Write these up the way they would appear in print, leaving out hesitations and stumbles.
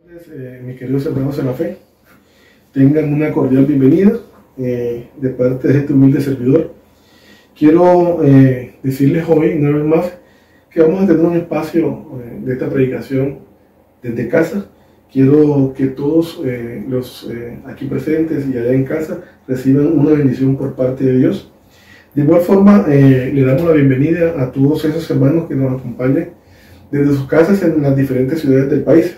Mis queridos hermanos en la fe, tengan una cordial bienvenida de parte de este humilde servidor. Quiero decirles hoy, una vez más, que vamos a tener un espacio de esta predicación desde casa. Quiero que todos los aquí presentes y allá en casa reciban una bendición por parte de Dios. De igual forma, le damos la bienvenida a todos esos hermanos que nos acompañan desde sus casas en las diferentes ciudades del país.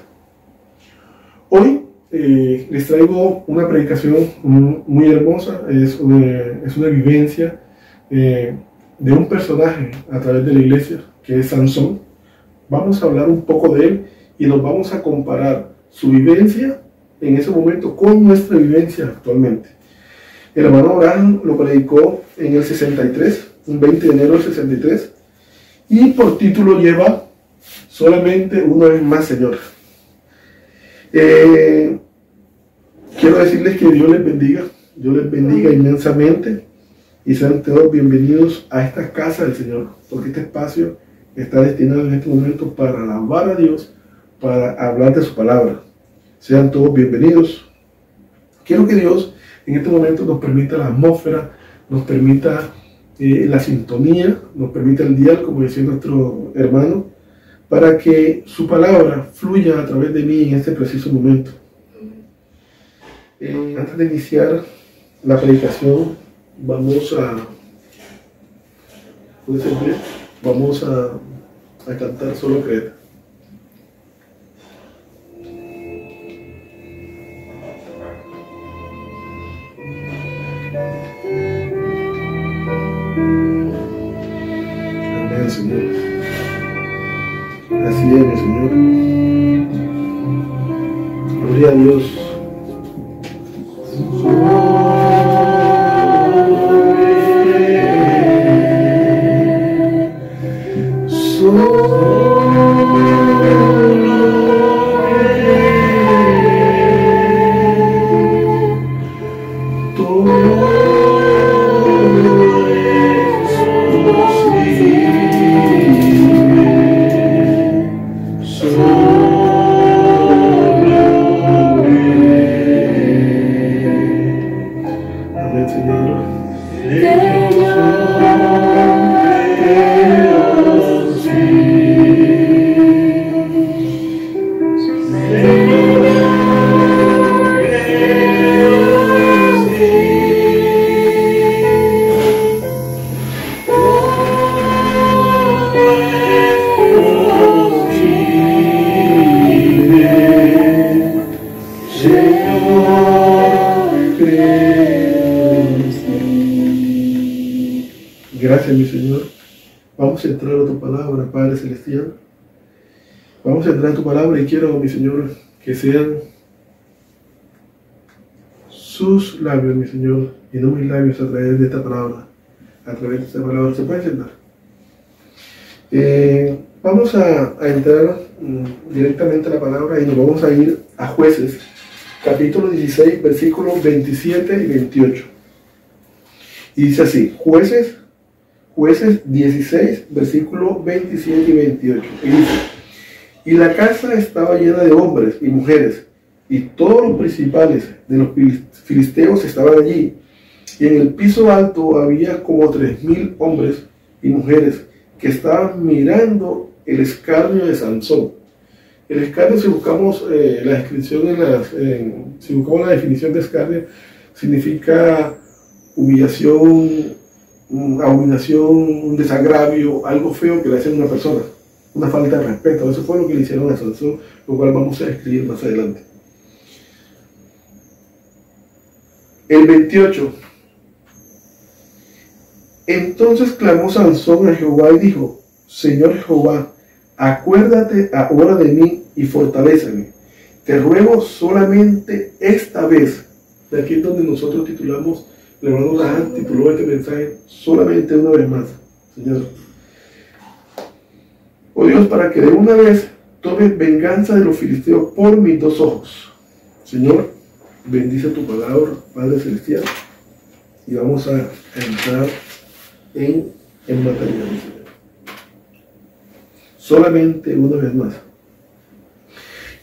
Hoy les traigo una predicación muy hermosa, es una vivencia de un personaje a través de la iglesia, que es Sansón. Vamos a hablar un poco de él y nos vamos a comparar su vivencia en ese momento con nuestra vivencia actualmente. El hermano Abraham lo predicó en el 63, un 20 de enero del 63, y por título lleva Solamente una vez más, Señor. Quiero decirles que Dios les bendiga inmensamente y sean todos bienvenidos a esta casa del Señor, porque este espacio está destinado en este momento para alabar a Dios, para hablar de su palabra. Sean todos bienvenidos. Quiero que Dios en este momento nos permita la atmósfera, nos permita la sintonía, nos permita el diálogo, como decía nuestro hermano, para que su palabra fluya a través de mí en este preciso momento. Antes de iniciar la predicación, vamos a cantar Solo Creer. Amén, Señor. Así es, mi Señor. Gloria a Dios. Gracias, mi Señor. Vamos a entrar a tu palabra, Padre Celestial. Vamos a entrar a tu palabra y quiero, mi Señor, que sean sus labios, mi Señor, y no mis labios a través de esta palabra. A través de esta palabra. ¿Se puede sentar? Vamos a entrar directamente a la palabra y nos vamos a ir a Jueces, capítulo 16, versículos 27 y 28. Y dice así, Jueces 16, versículos 27 y 28. Y dice, y la casa estaba llena de hombres y mujeres, y todos los principales de los filisteos estaban allí. Y en el piso alto había como 3,000 hombres y mujeres que estaban mirando el escarnio de Sansón. El escarnio, si buscamos la descripción si buscamos la definición de escarnio, significa humillación, abominación, un desagravio, algo feo que le hacen a una persona, una falta de respeto. Eso fue lo que le hicieron a Sansón, lo cual vamos a describir más adelante. El 28. Entonces clamó Sansón a Jehová y dijo, Señor Jehová, acuérdate ahora de mí y fortaléceme. Te ruego solamente esta vez. De aquí es donde nosotros titulamos, el hermano Abraham tituló este mensaje, solamente una vez más, Señor. Oh Dios, para que de una vez tomes venganza de los filisteos por mis dos ojos. Señor, bendice tu palabra, Padre Celestial, y vamos a entrar en materia, Señor. Solamente una vez más.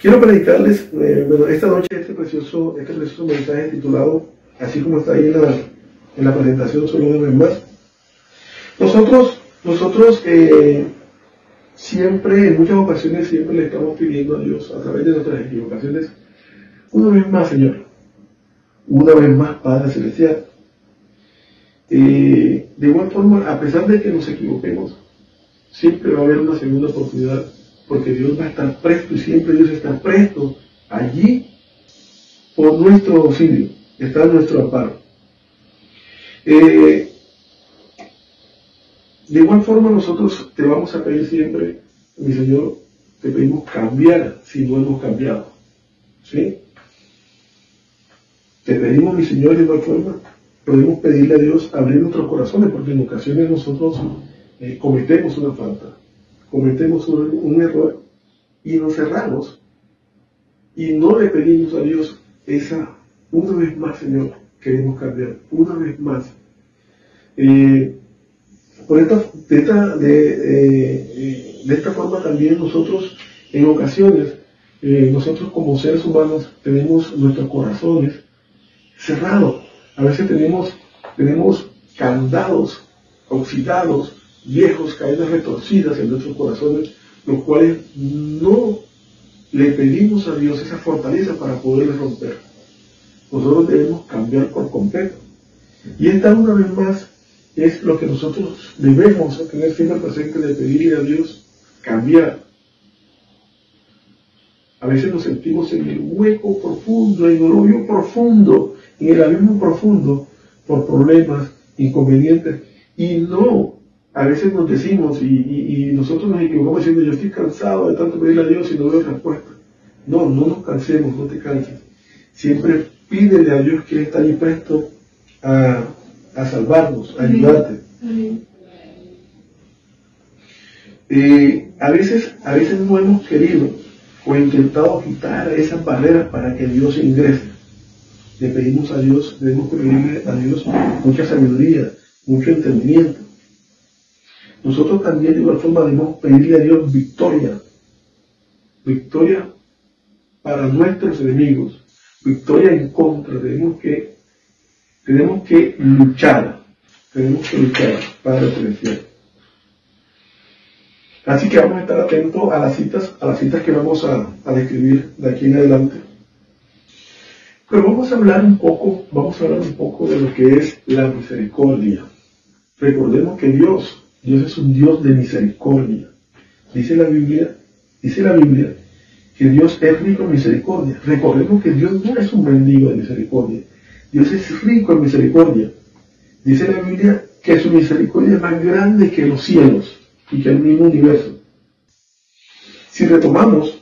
Quiero predicarles, esta noche este precioso mensaje titulado, así como está ahí en la presentación, solo una vez más. Nosotros siempre, en muchas ocasiones, siempre le estamos pidiendo a Dios, a través de nuestras equivocaciones, una vez más, Señor, una vez más, Padre Celestial. De igual forma, a pesar de que nos equivoquemos, siempre va a haber una segunda oportunidad, porque Dios va a estar presto y siempre Dios está presto allí por nuestro auxilio, está en nuestro amparo. De igual forma, nosotros te vamos a pedir siempre, mi Señor, te pedimos cambiar si no hemos cambiado. ¿Sí? Te pedimos, mi Señor, de igual forma, podemos pedirle a Dios abrir nuestros corazones, porque en ocasiones nosotros cometemos una falta, cometemos un error y nos cerramos y no le pedimos a Dios una vez más, Señor, queremos cambiar, una vez más. De esta forma también nosotros, en ocasiones, nosotros como seres humanos tenemos nuestros corazones cerrados. A veces tenemos candados oxidados, viejos, cadenas retorcidas en nuestros corazones, los cuales no le pedimos a Dios esa fortaleza para poder romper. Nosotros debemos cambiar por completo. Y esta una vez más es lo que nosotros debemos tener siempre presente, de pedirle a Dios cambiar. A veces nos sentimos en el hueco profundo, en el hoyo profundo, en el abismo profundo, por problemas, inconvenientes, y no, a veces nos decimos, y nosotros nos equivocamos diciendo, yo estoy cansado de tanto pedirle a Dios y no veo respuesta. No nos cansemos, no te canses. Siempre pídele a Dios, que Él está ahí presto a salvarnos, a ayudarte. A veces no hemos querido o intentado quitar esas barreras para que Dios ingrese. Le pedimos a Dios, debemos pedirle a Dios mucha sabiduría, mucho entendimiento. Nosotros también de igual forma debemos pedirle a Dios victoria para nuestros enemigos, victoria en contra. Tenemos que luchar, Padre Celestial. Así que vamos a estar atentos a las citas que vamos a describir de aquí en adelante. Pero vamos a hablar un poco de lo que es la misericordia. Recordemos que Dios es un Dios de misericordia. Dice la Biblia que Dios es rico en misericordia. Recordemos que Dios no es un mendigo de misericordia. Dios es rico en misericordia. Dice la Biblia que su misericordia es más grande que los cielos y que el mismo universo. Si retomamos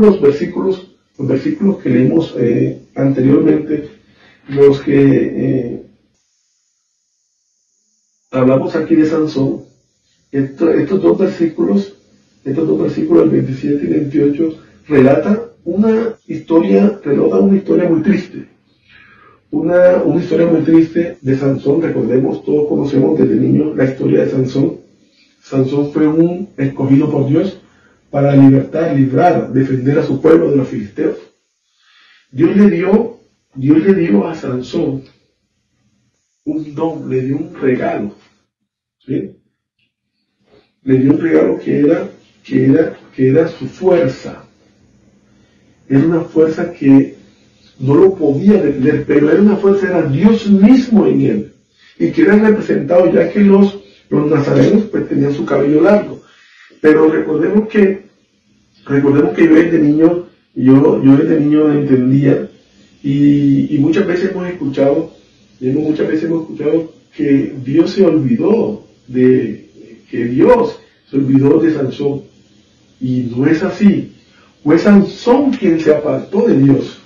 los versículos que leímos anteriormente, los que hablamos aquí de Sansón, estos dos versículos, el 27 y 28, relatan una historia muy triste. Una historia muy triste de Sansón. Recordemos, todos conocemos desde niño la historia de Sansón. Sansón fue un escogido por Dios para librar, defender a su pueblo de los filisteos. Dios le dio a Sansón un don, le dio un regalo, ¿sí? Le dio un regalo que era su fuerza. Era una fuerza que no lo podía detener, pero era una fuerza, era Dios mismo en él, y que era representado, ya que los nazarenos pues tenían su cabello largo. Pero recordemos que yo desde niño entendía, y muchas veces hemos escuchado que Dios se olvidó de Sansón, y no es así. Fue Sansón quien se apartó de Dios.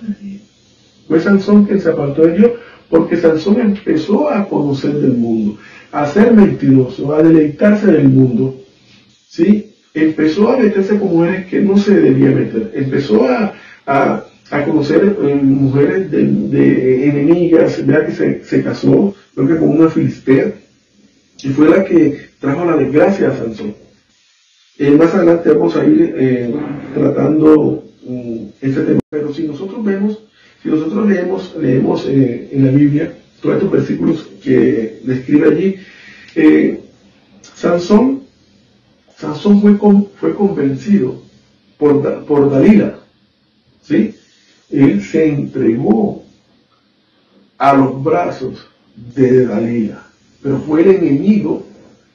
Porque Sansón empezó a conocer del mundo, a ser mentiroso, a deleitarse del mundo, ¿sí? Empezó a meterse con mujeres que no se debía meter. Empezó a conocer mujeres de enemigas. Vea que se casó, creo que con una filistea, y fue la que trajo la desgracia a Sansón. Más adelante vamos a ir tratando este tema, pero si nosotros leemos en la Biblia todos estos versículos que describe allí, Sansón fue convencido por Dalila, ¿sí? Él se entregó a los brazos de Dalila, pero fue el enemigo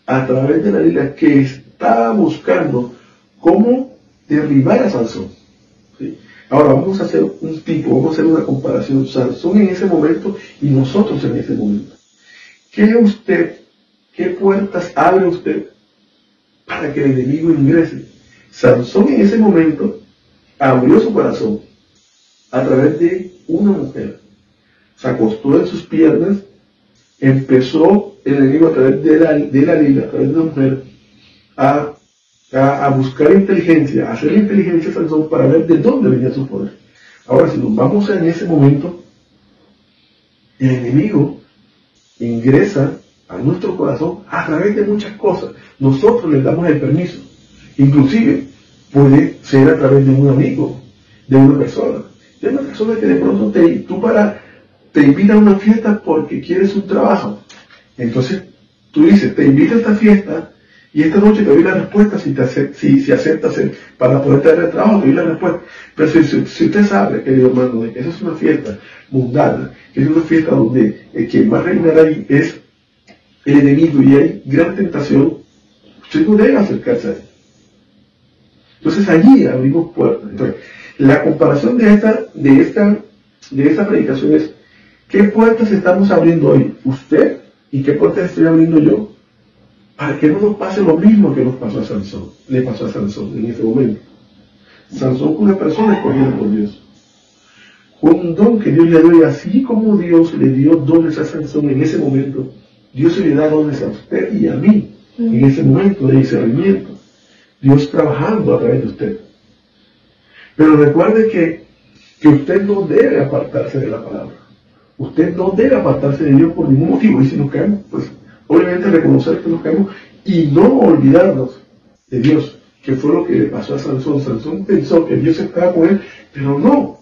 a través de Dalila que estaba buscando cómo derribar a Sansón, ¿sí? Ahora vamos a hacer vamos a hacer una comparación, Sansón en ese momento y nosotros en ese momento. ¿Qué puertas abre usted para que el enemigo ingrese? Sansón en ese momento abrió su corazón a través de una mujer. Se acostó en sus piernas, empezó el enemigo a través de la liga, a través de una mujer, a buscar inteligencia, a hacer la inteligencia a Sansón para ver de dónde venía su poder. Ahora, si nos vamos en ese momento, el enemigo ingresa a nuestro corazón a través de muchas cosas. Nosotros le damos el permiso. Inclusive puede ser a través de un amigo, de una persona que de pronto te invita a una fiesta porque quieres un trabajo. Entonces tú dices, te invito a esta fiesta y esta noche te doy la respuesta si aceptas para poder tener el trabajo, te doy la respuesta. Pero si usted sabe, querido hermano, de que esa es una fiesta mundana, que es una fiesta donde quien va a reinar ahí es el enemigo y hay gran tentación, usted no debe acercarse a él. Entonces allí abrimos puertas. Entonces, la comparación de esta predicación es, ¿qué puertas estamos abriendo hoy? ¿Usted? ¿Y qué puertas estoy abriendo yo? Para que no nos pase lo mismo que nos pasó a Sansón. Le pasó a Sansón en ese momento. Sansón fue una persona escogida por Dios. Fue un don que Dios le dio, y así como Dios le dio dones a Sansón en ese momento, Dios se le da dones a usted y a mí en ese momento de discernimiento. Dios trabajando a través de usted. Pero recuerde que usted no debe apartarse de la palabra. Usted no debe apartarse de Dios por ningún motivo. Y si nos caemos, pues obviamente reconocer que nos caemos y no olvidarnos de Dios, que fue lo que le pasó a Sansón. Sansón pensó que Dios estaba con él, pero no.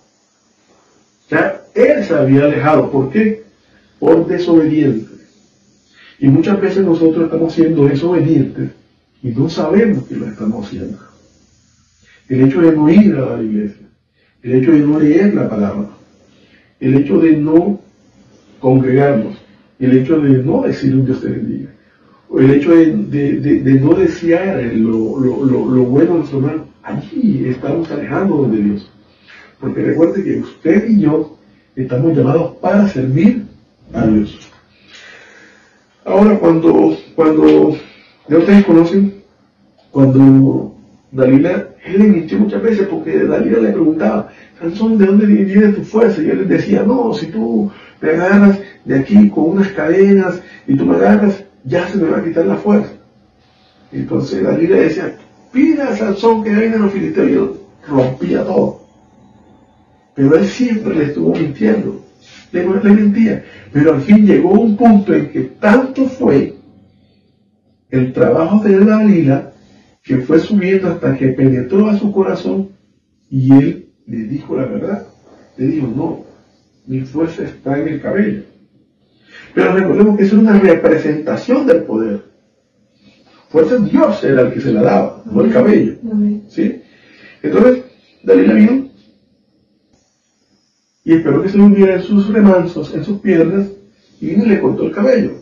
Ya él se había alejado. ¿Por qué? Por desobediente. Y muchas veces nosotros estamos siendo desobedientes y no sabemos que lo estamos haciendo. El hecho de no ir a la iglesia, el hecho de no leer la palabra, el hecho de no congregarnos, el hecho de no decir un Dios te bendiga, o el hecho de no desear lo bueno de nuestro hermano, allí estamos alejándonos de Dios. Porque recuerde que usted y yo estamos llamados para servir a Dios. Ahora, cuando ya ustedes conocen, cuando Dalila, él le mintió muchas veces porque Dalila le preguntaba, Sansón, ¿de dónde viene tu fuerza? Y él les decía, no, si tú me agarras de aquí con unas cadenas y tú me agarras, ya se me va a quitar la fuerza. Entonces Dalila decía, pida a Sansón que venga a los filisteos, y yo rompía todo. Pero él siempre le estuvo mintiendo, le mentía. Pero al fin llegó un punto en que tanto fue el trabajo de Dalila que fue subiendo hasta que penetró a su corazón y él le dijo la verdad. Le dijo, no, mi fuerza está en el cabello. Pero recordemos que eso es una representación del poder. Fuerza Dios era el que se la daba, no el cabello. ¿Sí? Entonces, Dalila vino y esperó que se le hundiera en sus remansos, en sus piernas, y vino y le cortó el cabello.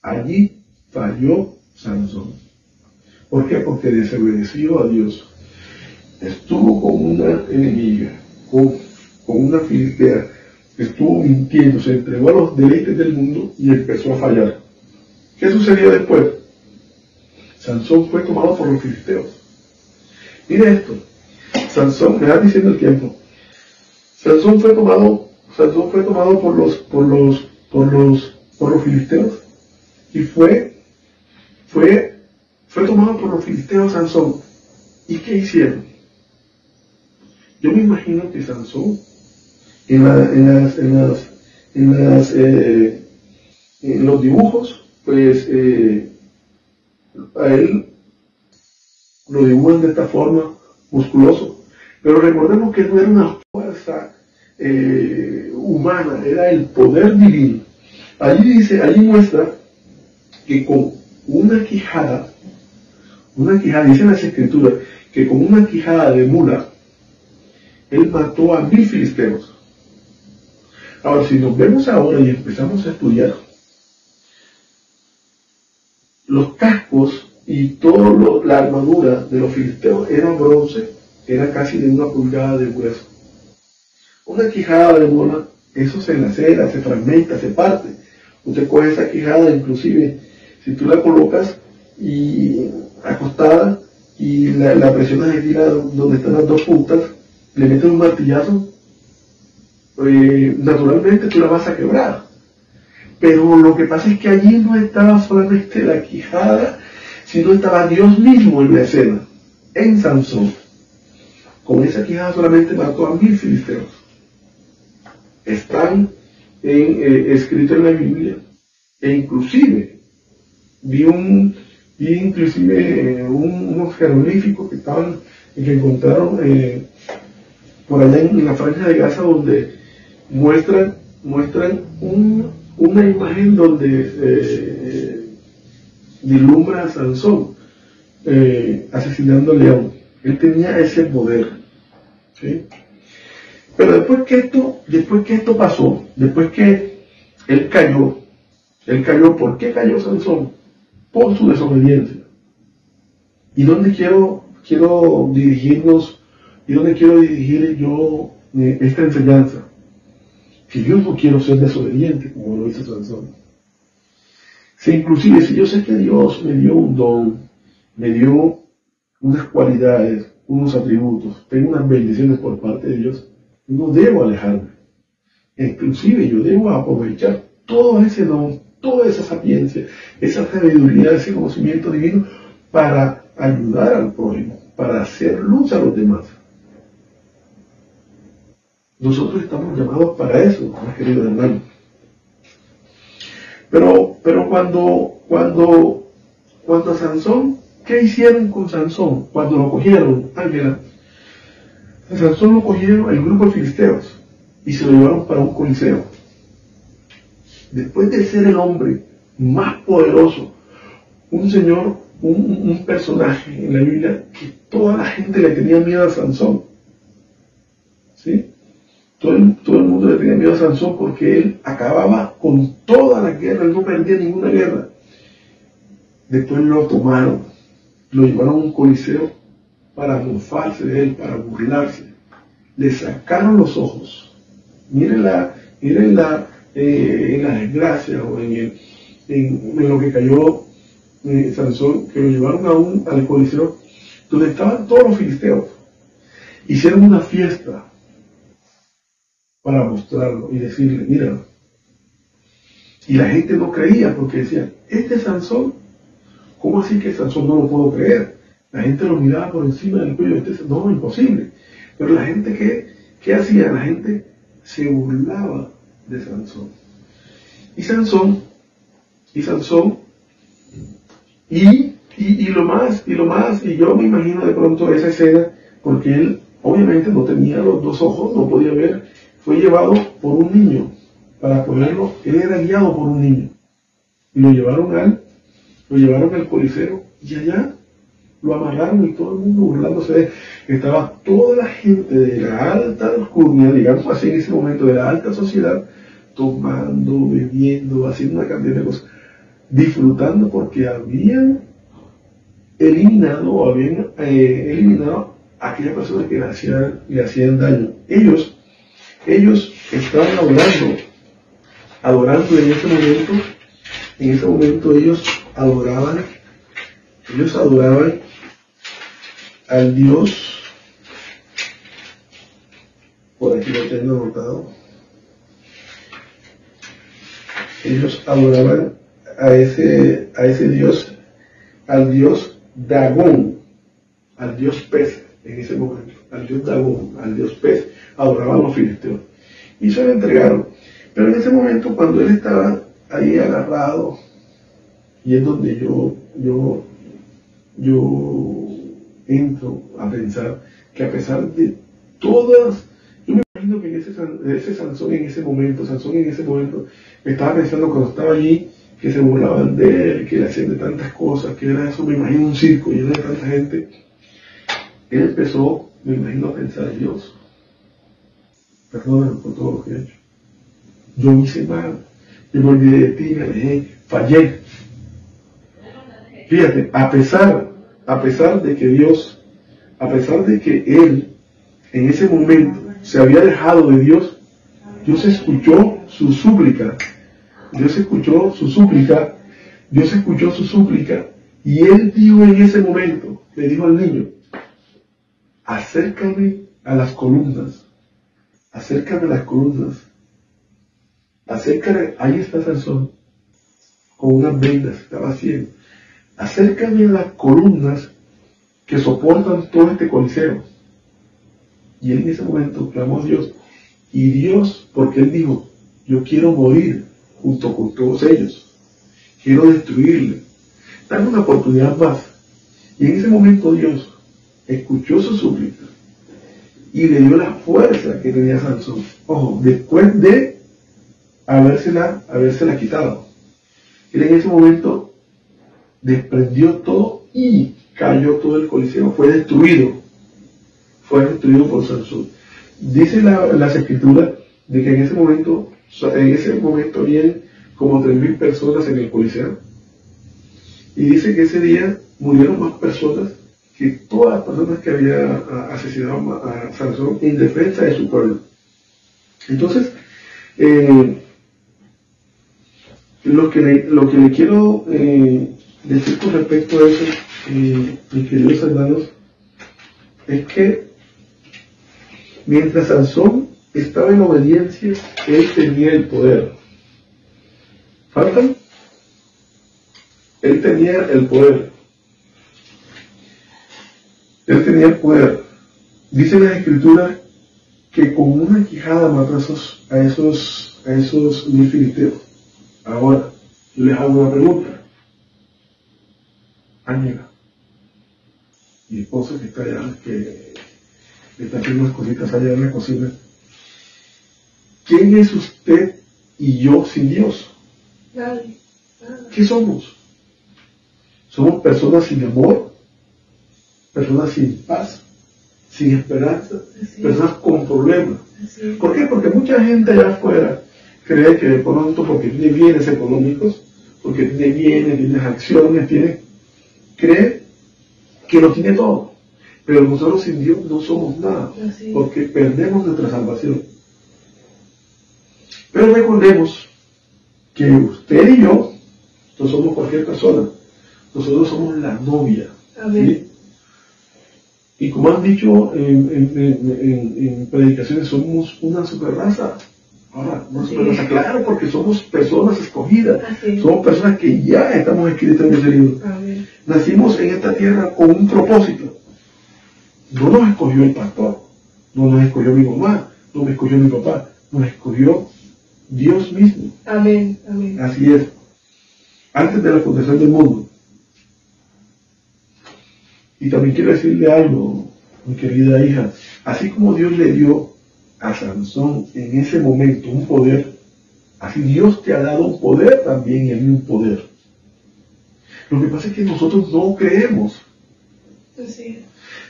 Allí falló Sansón. ¿Por qué? Porque desobedeció a Dios. Estuvo con una enemiga, con una filistea, estuvo mintiendo, se entregó a los deleites del mundo y empezó a fallar. ¿Qué sucedió después? Sansón fue tomado por los filisteos. Mire esto, Sansón, me va diciendo el tiempo. Sansón fue tomado por los filisteos y fue tomado por los filisteos Sansón. ¿Y qué hicieron? Yo me imagino que Sansón en los dibujos, pues a él lo dibujan de esta forma, musculoso. Pero recordemos que no era una fuerza humana, era el poder divino. Allí muestra que con una quijada, dicen las escrituras, que con una quijada de mula, él mató a 1000 filisteos. Ahora, si nos vemos ahora y empezamos a estudiar, los cascos y toda la armadura de los filisteos era bronce, era casi de 1 pulgada de grueso. Una quijada de mula, eso se lacera, se fragmenta, se parte. Usted coge esa quijada, inclusive, si tú la colocas y acostada y la presionas aquí donde están las dos puntas, le metes un martillazo, naturalmente tú la vas a quebrar. Pero lo que pasa es que allí no estaba solamente la quijada, sino estaba Dios mismo en la escena, en Sansón. Con esa quijada solamente mató a 1000 filisteos. Están escritos en la Biblia. E inclusive, vi unos jeroglíficos que encontraron por allá en la franja de Gaza, donde muestran una imagen donde vislumbra a Sansón asesinando al león. Él tenía ese poder, ¿sí? Pero después que esto pasó, después que él cayó, ¿por qué cayó Sansón? Por su desobediencia. ¿Y dónde quiero dirigirnos? ¿Y dónde quiero dirigir yo esta enseñanza? Que yo no quiero ser desobediente como lo hizo Sansón. Inclusive si yo sé que Dios me dio un don, me dio unas cualidades, unos atributos, tengo unas bendiciones por parte de Dios, no debo alejarme. Inclusive yo debo aprovechar todo ese don, toda esa sapiencia, esa sabiduría, ese conocimiento divino para ayudar al prójimo, para hacer luz a los demás. Nosotros estamos llamados para eso, mis queridos hermanos. Pero cuando a Sansón, ¿qué hicieron con Sansón? Cuando lo cogieron, mira, a Sansón lo cogieron el grupo de filisteos y se lo llevaron para un coliseo. Después de ser el hombre más poderoso, un personaje en la Biblia que toda la gente le tenía miedo a Sansón, ¿sí? Todo el mundo le tenía miedo a Sansón porque él acababa con toda la guerra, él no perdía ninguna guerra. Después lo tomaron, lo llevaron a un coliseo para mofarse de él, para burlarse. Le sacaron los ojos. Miren la desgracia o en lo que cayó Sansón, que lo llevaron al coliseo donde estaban todos los filisteos. Hicieron una fiesta para mostrarlo y decirle, mira. Y la gente no creía porque decían, este Sansón, ¿cómo así que Sansón no lo puedo creer? La gente lo miraba por encima del cuello, no, imposible. Pero la gente, ¿qué hacía? La gente se burlaba de Sansón. Y lo más, y yo me imagino de pronto esa escena, porque él obviamente no tenía los dos ojos, no podía ver, fue llevado por un niño, para ponerlo, él era guiado por un niño, y lo llevaron al coliseo, y allá lo amarraron y todo el mundo burlándose de él. Estaba toda la gente de la alta alcurnia, digamos así en ese momento, de la alta sociedad, tomando, bebiendo, haciendo una cantidad de cosas, disfrutando porque habían eliminado a aquellas personas que le hacían daño. Ellos estaban adorando en ese momento ellos adoraban al Dios, por aquí lo tengo anotado, ellos adoraban a ese Dios, al Dios Dagón, al Dios pez en ese momento, al Dios Dagón, al Dios pez, adoraban a los filisteos y se lo entregaron. Pero en ese momento, cuando él estaba ahí agarrado, y es donde yo entro a pensar que a pesar de todas, yo me imagino que ese Sansón en ese momento estaba pensando cuando estaba allí, que se burlaban de él, que le hacían de tantas cosas, que era eso, me imagino un circo lleno de tanta gente. Él empezó, me imagino, a pensar: Dios, perdóname por todo lo que he hecho. Yo hice mal, yo me olvidé de ti, me alejé, fallé. Fíjate, a pesar de que Dios, a pesar de que él en ese momento se había alejado de Dios, Dios escuchó su súplica, Dios escuchó su súplica, Dios escuchó su súplica, y él dijo en ese momento, le dijo al niño: acércame a las columnas, acércame a las columnas, acércame, ahí está Sansón, con unas vendas, estaba ciego, acércame a las columnas que soportan todo este coliseo. Y él en ese momento clamó a Dios, y Dios, porque él dijo: yo quiero morir junto con todos ellos, quiero destruirle, dame una oportunidad más. Y en ese momento Dios escuchó su súplica y le dio la fuerza que tenía Sansón. Ojo, después de habérsela quitado. Él en ese momento desprendió todo y cayó todo el coliseo, fue destruido por Sansón. Dice las escrituras de que en ese momento habían como 3,000 personas en el coliseo. Y dice que ese día murieron más personas que todas las personas que había asesinado a Sansón en defensa de su pueblo. Entonces, lo que le quiero decir con respecto a eso, mis queridos hermanos, es que mientras Sansón estaba en obediencia, él tenía el poder. ¿Faltan? Él tenía el poder. Él tenía el poder. Dice la escritura que con una quijada mató a esos 1,000 filisteos. Ahora, yo les hago una pregunta. Ángela, mi esposa que está allá, que está haciendo unas cositas allá en la cocina. ¿Quién es usted y yo sin Dios? Nadie. ¿Qué somos? Somos personas sin amor, personas sin paz, sin esperanza, personas con problemas. ¿Por qué? Porque mucha gente allá afuera cree que de pronto, porque tiene bienes económicos, porque tiene bienes, tiene acciones, cree que lo tiene todo. Pero nosotros sin Dios no somos nada, porque perdemos nuestra salvación. Pero recordemos que usted y yo no somos cualquier persona, nosotros somos la novia. ¿Sí? Y como han dicho en predicaciones, somos una superraza. Ahora, una superraza, claro, porque somos personas escogidas, somos personas que ya estamos escritas en ese libro. Nacimos en esta tierra con un propósito. No nos escogió el pastor, no nos escogió mi mamá, no me escogió mi papá, nos escogió Dios mismo. Amén, amén. Así es. Antes de la fundación del mundo. Y también quiero decirle algo, mi querida hija. Así como Dios le dio a Sansón en ese momento un poder, así Dios te ha dado un poder también y a mí un poder. Lo que pasa es que nosotros no creemos. Sí.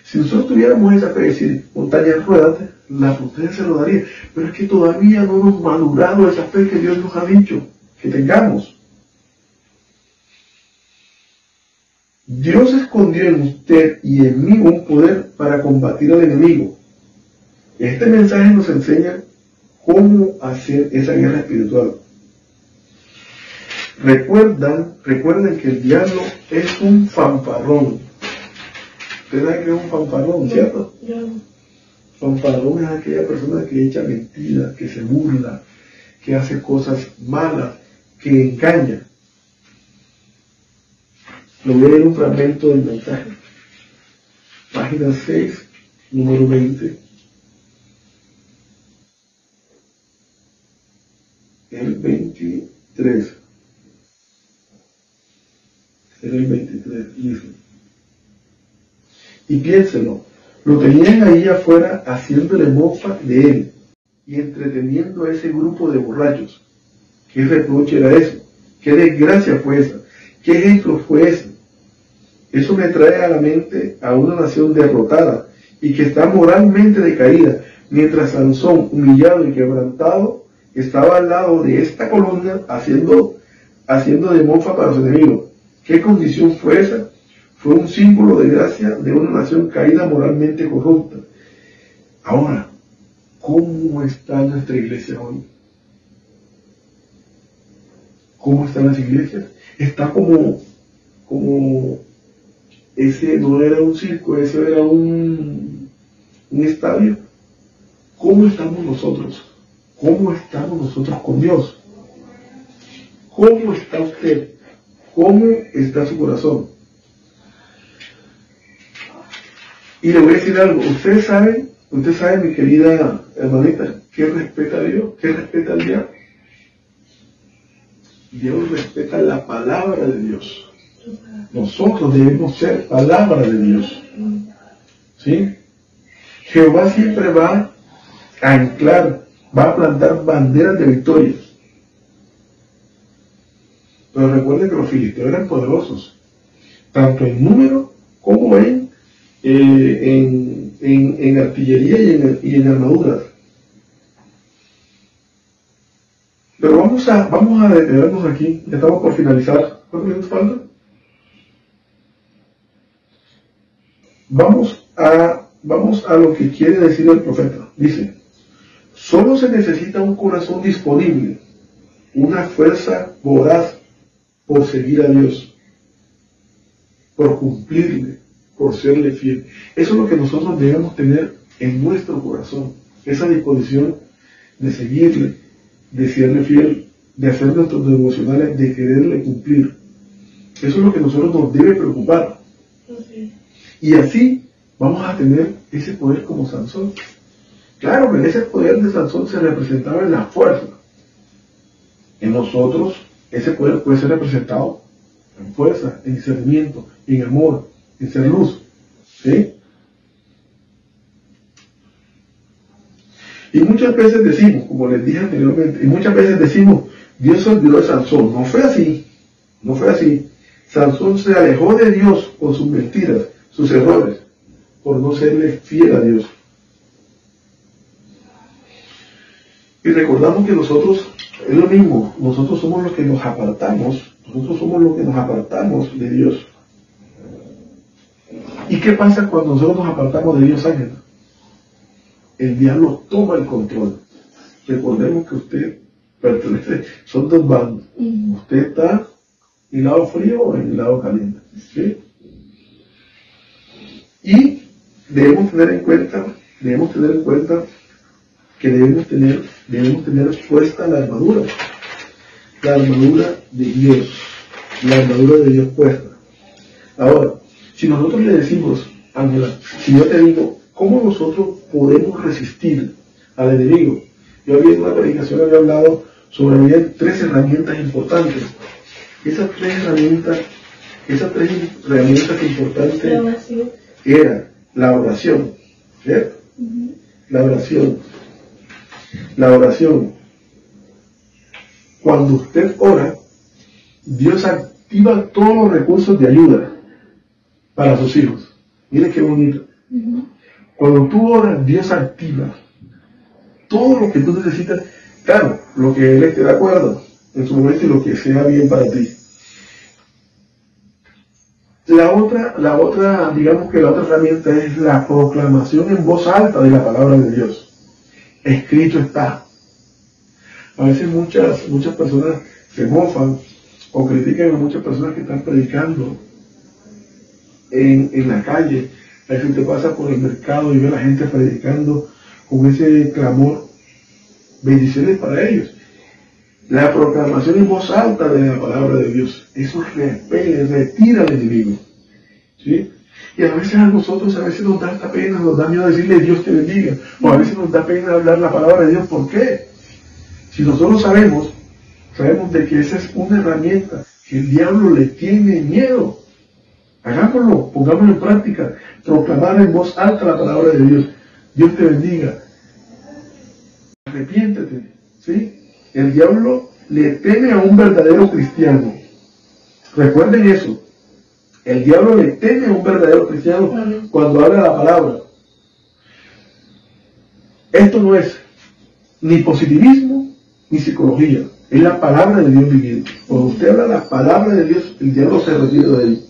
Si nosotros tuviéramos esa fe de decir, montaña, ruédate, la montaña se rodaría. Pero es que todavía no hemos madurado esa fe que Dios nos ha dicho que tengamos. Dios escondió en usted y en mí un poder para combatir al enemigo. Este mensaje nos enseña cómo hacer esa guerra espiritual. Recuerden que el diablo es un fanfarrón. ¿Usted sabe que es un fanfarrón, cierto? No. Fanfarrón es aquella persona que echa mentiras, que se burla, que hace cosas malas, que engaña. Le voy a leer un fragmento del mensaje. Página 6, número 20. El 23. El 23 dice: Y piénselo, lo tenían ahí afuera haciéndole mofa de él y entreteniendo a ese grupo de borrachos. ¿Qué reproche era eso? ¿Qué desgracia fue esa? ¿Qué ejemplo fue ese? Eso me trae a la mente a una nación derrotada y que está moralmente decaída, mientras Sansón, humillado y quebrantado, estaba al lado de esta columna haciendo de mofa para los enemigos. ¿Qué condición fue esa? Fue un símbolo de gracia de una nación caída moralmente corrupta. Ahora, ¿cómo está nuestra iglesia hoy? ¿Cómo están las iglesias? Está como ese no era un circo, ese era un estadio. ¿Cómo estamos nosotros? ¿Cómo estamos nosotros con Dios? ¿Cómo está usted? ¿Cómo está su corazón? Y le voy a decir algo. Usted sabe, mi querida hermanita, ¿qué respeta a Dios? ¿Qué respeta al diablo? Dios respeta la palabra de Dios. Nosotros debemos ser palabra de Dios. ¿Sí? Jehová siempre va a anclar, va a plantar banderas de victoria. Pero recuerden que los filisteos eran poderosos, tanto en número como en artillería y en armaduras. Pero vamos a detenernos aquí, ya estamos por finalizar. ¿Cuántos minutos faltan? Vamos a lo que quiere decir el profeta. Dice, solo se necesita un corazón disponible, una fuerza voraz por seguir a Dios, por cumplirle, por serle fiel. Eso es lo que nosotros debemos tener en nuestro corazón, esa disposición de seguirle, de serle fiel, de hacer nuestros devocionales, de quererle cumplir. Eso es lo que a nosotros nos debe preocupar. Okay. Y así vamos a tener ese poder como Sansón. Claro que ese poder de Sansón se representaba en la fuerza. En nosotros, ese poder puede ser representado en fuerza, en discernimiento, en amor, en ser luz. ¿Sí? Y muchas veces decimos, como les dije anteriormente, Dios se olvidó de Sansón. No fue así. No fue así. Sansón se alejó de Dios por sus mentiras, sus errores, por no serle fiel a Dios. Y recordamos que nosotros, es lo mismo, nosotros somos los que nos apartamos de Dios. ¿Y qué pasa cuando nosotros nos apartamos de Dios, Ángel? El diablo toma el control. Recordemos que usted pertenece, son dos bandos. Usted está en el lado frío o en el lado caliente. ¿Sí? Y debemos tener en cuenta que debemos tener puesta la armadura de Dios, puesta. Ahora, si nosotros le decimos, Ángela, si yo te digo, ¿cómo nosotros podemos resistir al enemigo? Yo había en una predicación hablado sobre 3 herramientas importantes. Esas tres herramientas importantes era la oración, ¿cierto? La oración. Cuando usted ora, Dios activa todos los recursos de ayuda para sus hijos. Mire qué bonito. Cuando tú oras, Dios activa todo lo que tú necesitas. Claro, lo que Él esté de acuerdo en su momento y lo que sea bien para ti. La otra herramienta es la proclamación en voz alta de la palabra de Dios. Escrito está. A veces muchas personas se mofan o critican a muchas personas que están predicando en la calle. A veces usted pasa por el mercado y ve a la gente predicando con ese clamor. Bendiciones para ellos. La proclamación en voz alta de la palabra de Dios, eso repele, retira al enemigo. ¿Sí? Y a veces nos da esta pena, nos da miedo decirle Dios te bendiga, o a veces nos da pena hablar la palabra de Dios. ¿Por qué? Si nosotros sabemos de que esa es una herramienta que el diablo le tiene miedo Hagámoslo, pongámoslo en práctica, proclamar en voz alta la palabra de Dios. Dios te bendiga. Arrepiéntete, ¿sí? El diablo le teme a un verdadero cristiano. Recuerden eso. El diablo le teme a un verdadero cristiano cuando habla la palabra. Esto no es ni positivismo ni psicología. Es la palabra de Dios viviente. Cuando usted habla la palabra de Dios, el diablo se retira de ahí.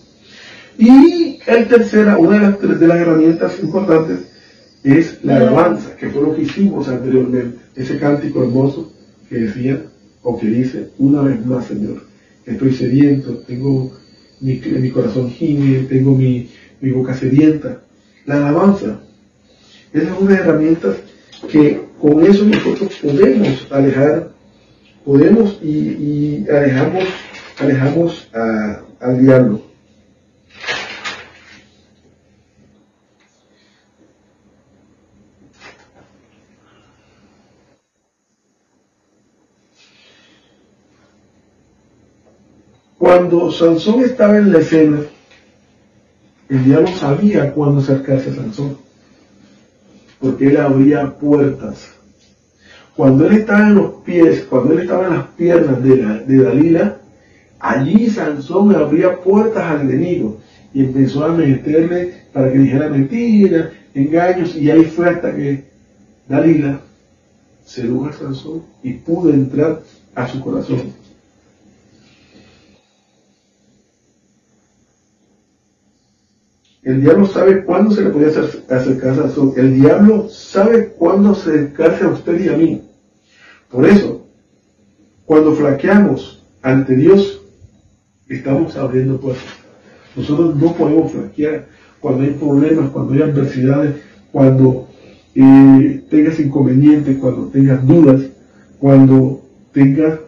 Y el tercera, una de las herramientas importantes es la alabanza, que fue lo que hicimos anteriormente. Ese cántico hermoso que decía, o que dice, una vez más, Señor, estoy sediento, tengo mi corazón gime, tengo mi boca sedienta. La alabanza es una de las herramientas que con eso nosotros podemos alejar, y alejamos al diablo. Cuando Sansón estaba en la escena, el diablo sabía cuándo acercarse a Sansón, porque él abría puertas. Cuando él estaba en los pies, cuando él estaba en las piernas de Dalila, allí Sansón abría puertas al enemigo y empezó a meterle para que dijera mentiras, engaños, y ahí fue hasta que Dalila sedujo a Sansón y pudo entrar a su corazón. El diablo sabe cuándo se le podía acercar a Sansón. El diablo sabe cuándo acercarse a usted y a mí. Por eso, cuando flaqueamos ante Dios, estamos abriendo puertas. Nosotros no podemos flaquear cuando hay problemas, cuando hay adversidades, cuando tengas inconvenientes, cuando tengas dudas, cuando tengas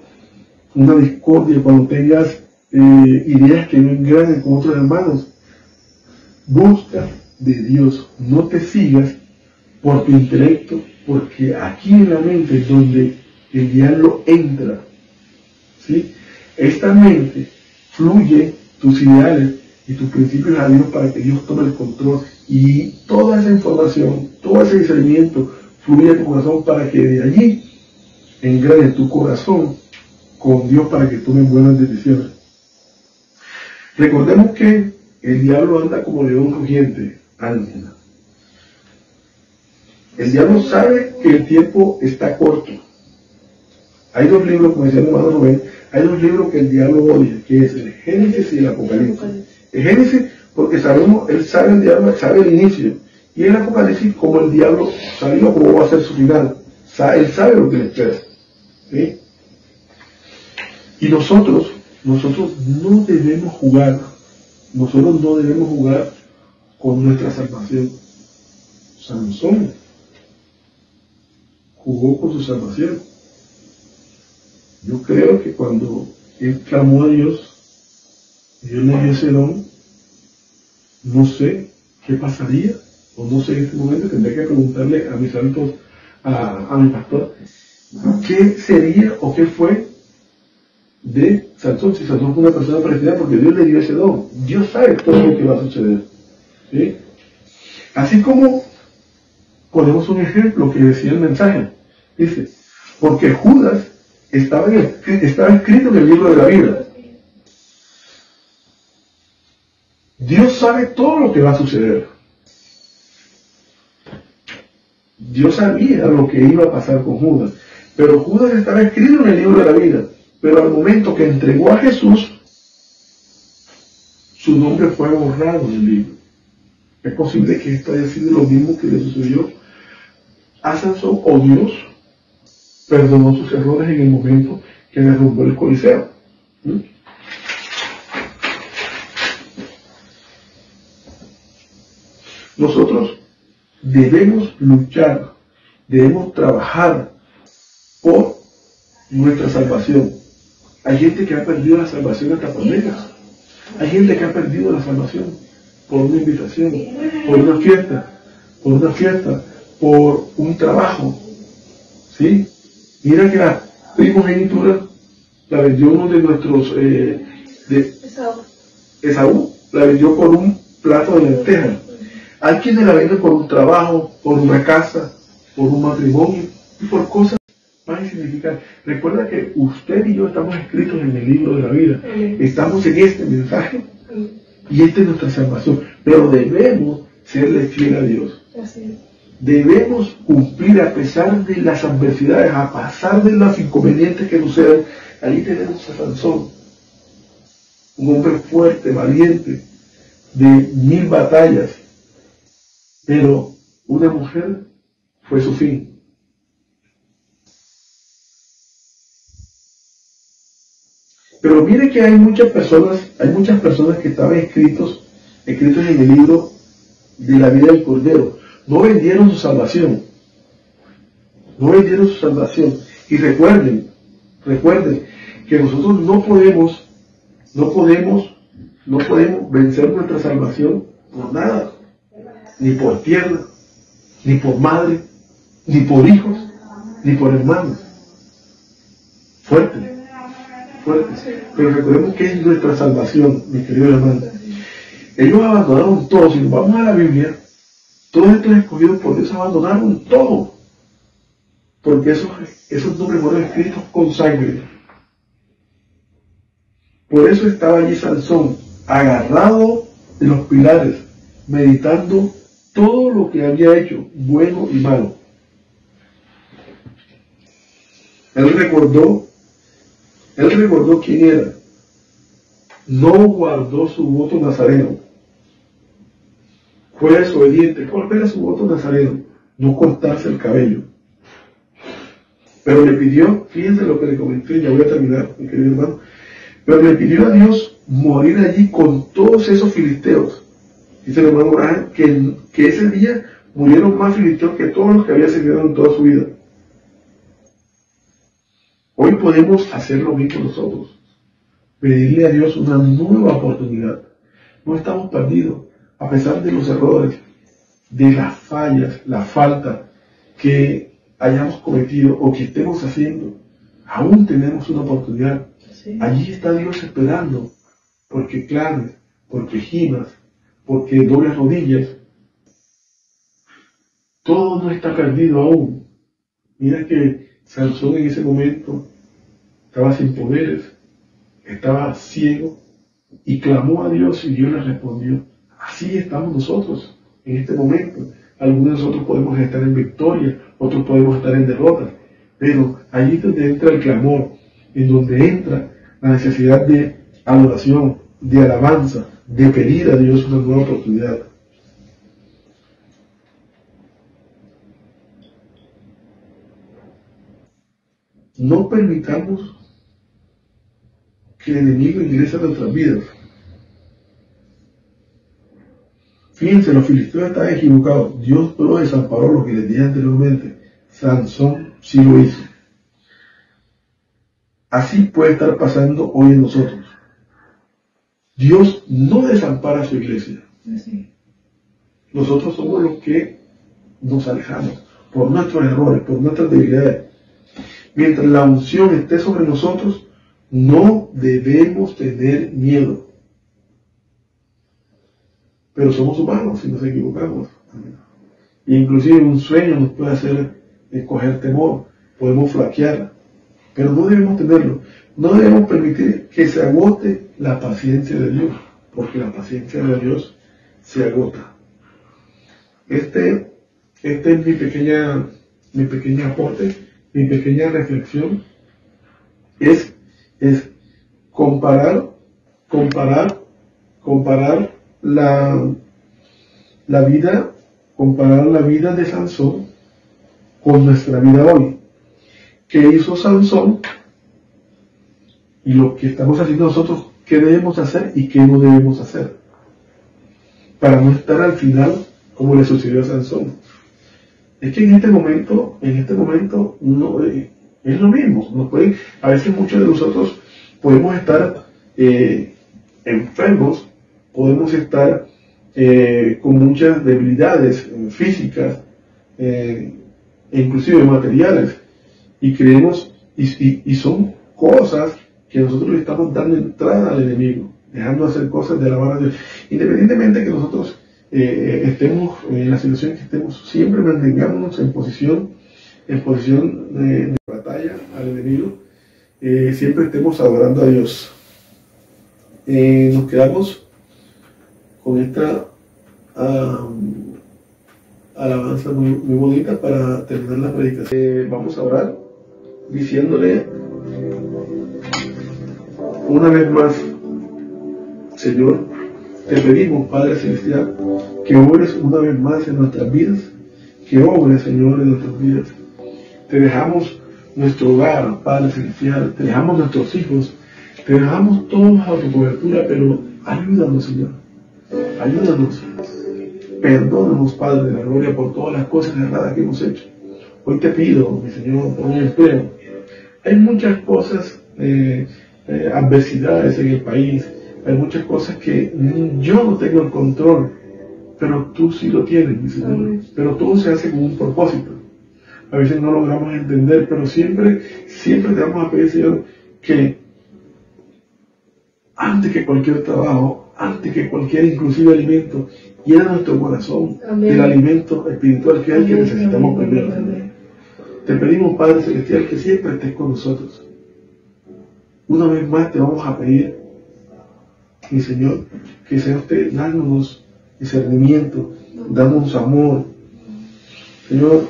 una discordia, cuando tengas ideas que no engranen con otros hermanos. Busca de Dios, no te sigas por tu intelecto, porque aquí en la mente es donde el diablo entra, ¿sí? Esta mente fluye tus ideales y tus principios a Dios para que Dios tome el control, y toda esa información, todo ese discernimiento fluye a tu corazón para que de allí engrane tu corazón con Dios para que tome buenas decisiones. Recordemos que el diablo anda como león rugiente, anda. El diablo sabe que el tiempo está corto. Hay dos libros, como decía el hermano Rubén, hay dos libros que el diablo odia, que es el Génesis y el Apocalipsis. El Génesis, porque sabemos, el diablo sabe el inicio. Y el Apocalipsis, como el diablo sabió cómo va a ser su final. Él sabe lo que le espera. ¿Sí? Y nosotros no debemos jugar. Nosotros no debemos jugar con nuestra salvación. Sansón jugó con su salvación. Yo creo que cuando él clamó a Dios, Dios le dio ese don. No sé qué pasaría, o no sé en este momento, tendré que preguntarle a mis santos, a mi pastor, qué sería o qué fue de Sansón, si Sansón fue una persona parecida, porque Dios le dio ese don. Dios sabe todo lo que va a suceder. ¿Sí? Así como ponemos un ejemplo que decía el mensaje. Dice, porque Judas estaba escrito en el libro de la vida. Dios sabe todo lo que va a suceder. Dios sabía lo que iba a pasar con Judas. Pero Judas estaba escrito en el libro de la vida. Pero al momento que entregó a Jesús, su nombre fue borrado del libro. Es posible que esto haya sido lo mismo que le sucedió a Sansón, o Dios perdonó sus errores en el momento que derrumbó el Coliseo. Nosotros debemos luchar, debemos trabajar por nuestra salvación. Hay gente que ha perdido la salvación hasta por metas. Hay gente que ha perdido la salvación por una invitación, por una fiesta, por un trabajo. ¿Sí? Mira que la primogenitura la vendió uno de nuestros Esaú. la vendió por un plato de lentejas. Hay quienes la venden por un trabajo, por una casa, por un matrimonio y por cosas más insignificantes. Recuerda que usted y yo estamos escritos en el libro de la vida. Estamos en este mensaje y esta es nuestra salvación. Pero debemos serle fiel a Dios. Debemos cumplir a pesar de las adversidades, a pesar de los inconvenientes que suceden. Ahí tenemos a Sansón, un hombre fuerte, valiente, de 1000 batallas, pero una mujer fue su fin. Pero mire que hay muchas personas que estaban escritos en el libro de la vida del Cordero. No vendieron su salvación. Y recuerden que nosotros no podemos vencer nuestra salvación por nada, ni por tierra, ni por madre, ni por hijos, ni por hermanos. Fuerte. Pero recordemos que es nuestra salvación, mi querido hermano. Ellos abandonaron todo. Si nos vamos a la Biblia, todos estos escogidos por Dios abandonaron todo, porque esos nombres fueron escritos con sangre. Por eso estaba allí Sansón, agarrado de los pilares, meditando todo lo que había hecho, bueno y malo. Él recordó quién era. No guardó su voto nazareno. Fue desobediente. ¿Cuál era su voto nazareno? No cortarse el cabello. Pero le pidió, fíjense lo que le comenté, ya voy a terminar, mi querido hermano. Pero le pidió a Dios morir allí con todos esos filisteos. Dice el hermano Abraham que ese día murieron más filisteos que todos los que había servido en toda su vida. Hoy podemos hacer lo mismo nosotros. Pedirle a Dios una nueva oportunidad. No estamos perdidos, a pesar de los errores, de las fallas, la falta que hayamos cometido o que estemos haciendo. Aún tenemos una oportunidad. Sí. Allí está Dios esperando, porque clames, porque gimas, porque dobles rodillas. Todo no está perdido aún. Mira que Sansón en ese momento estaba sin poderes, estaba ciego y clamó a Dios y Dios le respondió. Así estamos nosotros en este momento. Algunos de nosotros podemos estar en victoria, otros podemos estar en derrota, pero allí es donde entra el clamor, en donde entra la necesidad de adoración, de alabanza, de pedir a Dios una nueva oportunidad. No permitamos que el enemigo ingrese a nuestras vidas. Fíjense, los filisteos estaban equivocados. Dios no los desamparó, lo que les dije anteriormente. Sansón sí lo hizo. Así puede estar pasando hoy en nosotros. Dios no desampara a su iglesia. Sí. Nosotros somos los que nos alejamos por nuestros errores, por nuestras debilidades. Mientras la unción esté sobre nosotros, no debemos tener miedo. Pero somos humanos y nos equivocamos. Inclusive un sueño nos puede hacer coger temor, podemos flaquear, pero no debemos tenerlo. No debemos permitir que se agote la paciencia de Dios, porque la paciencia de Dios se agota. Este es mi pequeña aporte, mi pequeña reflexión, es comparar la vida de Sansón con nuestra vida hoy. ¿Qué hizo Sansón? Y lo que estamos haciendo nosotros, ¿qué debemos hacer y qué no debemos hacer? Para no estar al final como le sucedió a Sansón. Es que en este momento no es lo mismo. A veces muchos de nosotros podemos estar enfermos, podemos estar con muchas debilidades físicas, e inclusive materiales, y creemos, y son cosas que nosotros le estamos dando entrada al enemigo. dejando de hacer cosas de alabar a Dios. Independientemente que nosotros estemos en la situación que estemos, siempre mantengámonos en posición de batalla al enemigo, siempre estemos adorando a Dios. Nos quedamos con esta alabanza muy bonita para terminar la predicación. Vamos a orar diciéndole una vez más: Señor, te pedimos, Padre Celestial, que obres una vez más en nuestras vidas, que obres, Señor, en nuestras vidas. Te dejamos nuestro hogar, Padre Celestial, te dejamos nuestros hijos, te dejamos todos a tu cobertura, pero ayúdanos, Señor, ayúdanos. Perdónanos, Padre de la gloria, por todas las cosas erradas que hemos hecho. Hoy te pido, mi Señor, por un empleo. Hay muchas cosas, adversidades en el país, hay muchas cosas que yo no tengo el control, pero tú sí lo tienes, mi Señor. Pero todo se hace con un propósito. A veces no logramos entender, pero siempre te vamos a pedir, Señor, que antes que cualquier trabajo, antes que cualquier inclusive alimento, llena nuestro corazón del alimento espiritual que es el que necesitamos primero. Te pedimos, Padre Celestial, que siempre estés con nosotros. Una vez más te vamos a pedir, mi Señor, que sea usted dándonos discernimiento, dándonos amor. Señor,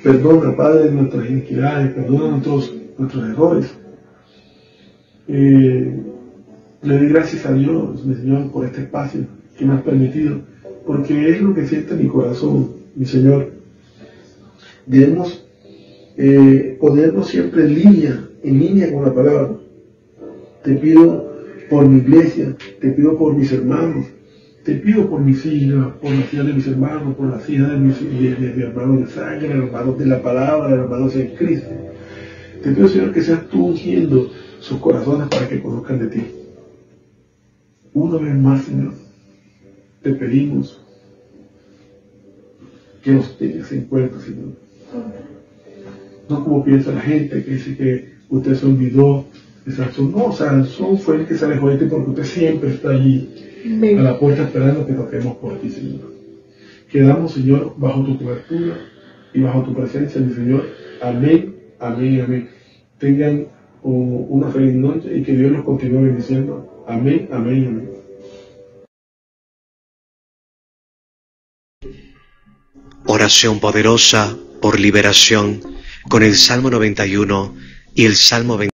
perdona, Padre, nuestras iniquidades, perdona nuestros errores. Le doy gracias a Dios, mi Señor, por este espacio que me has permitido, porque es lo que siente mi corazón, mi Señor. Debemos ponernos siempre en línea con la palabra. Te pido por mi iglesia, te pido por mis hermanos, te pido por mis hijas, por las hijas de mis hermanos, por las hijas de mis hermanos de sangre, de los hermanos de la palabra, de los hermanos en Cristo. Te pido, Señor, que seas tú ungiendo sus corazones para que conozcan de ti. Una vez más, Señor, te pedimos que nos tengas en cuenta, Señor. No como piensa la gente que dice que usted se olvidó de Sansón. No, Sansón fue el que se alejó de ti porque usted siempre está allí a la puerta esperando que toquemos por ti, Señor. Quedamos, Señor, bajo tu cobertura y bajo tu presencia, mi Señor. Amén, amén, amén. Tengan una feliz noche y que Dios los continúe bendiciendo. Amén, amén, amén. Oración poderosa por liberación con el Salmo 91 y el Salmo 20.